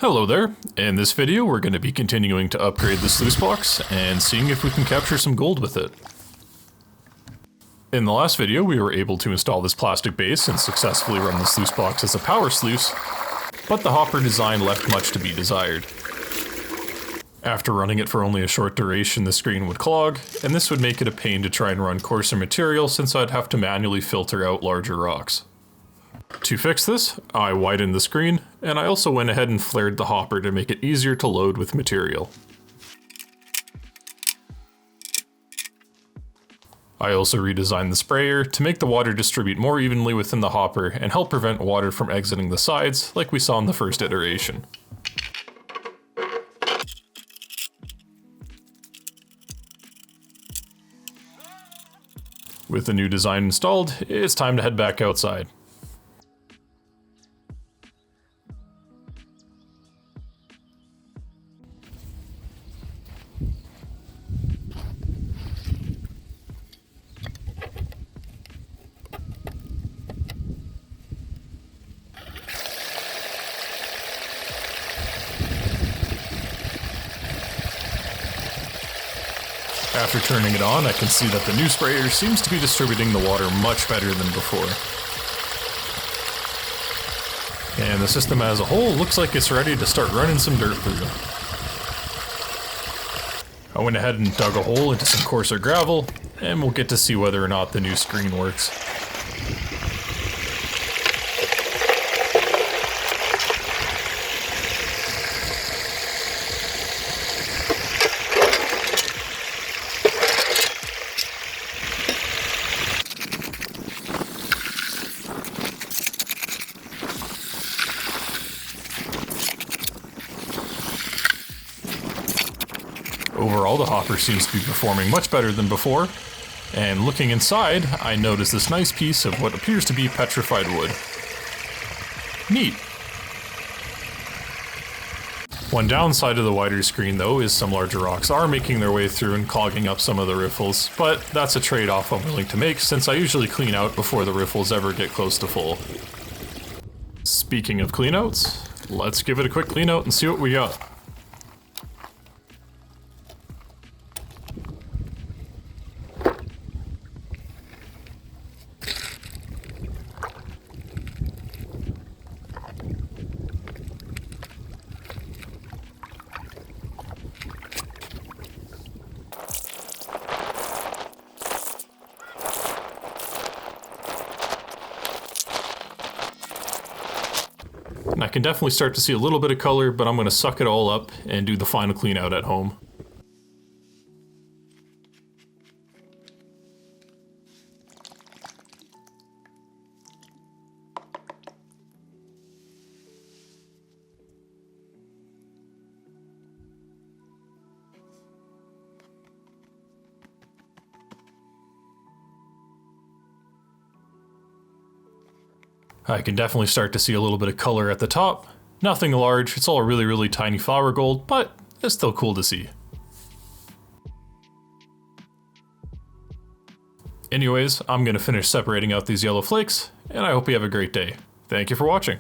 Hello there. In this video we're going to be continuing to upgrade the sluice box and seeing if we can capture some gold with it. In the last video we were able to install this plastic base and successfully run the sluice box as a power sluice, but the hopper design left much to be desired. After running it for only a short duration, the screen would clog, and this would make it a pain to try and run coarser material since I'd have to manually filter out larger rocks. To fix this, I widened the screen, and I also went ahead and flared the hopper to make it easier to load with material. I also redesigned the sprayer to make the water distribute more evenly within the hopper and help prevent water from exiting the sides like we saw in the first iteration. With the new design installed, it's time to head back outside. After turning it on, I can see that the new sprayer seems to be distributing the water much better than before. And the system as a whole looks like it's ready to start running some dirt through. I went ahead and dug a hole into some coarser gravel, and we'll get to see whether or not the new screen works. Overall, the hopper seems to be performing much better than before, and looking inside, I notice this nice piece of what appears to be petrified wood. Neat. One downside of the wider screen, though, is some larger rocks are making their way through and clogging up some of the riffles, but that's a trade-off I'm willing to make since I usually clean out before the riffles ever get close to full. Speaking of cleanouts, let's give it a quick clean out and see what we got. And I can definitely start to see a little bit of color, but I'm going to suck it all up and do the final clean out at home. I can definitely start to see a little bit of color at the top. Nothing large, it's all really tiny flower gold, but it's still cool to see. Anyways, I'm going to finish separating out these yellow flakes, and I hope you have a great day. Thank you for watching.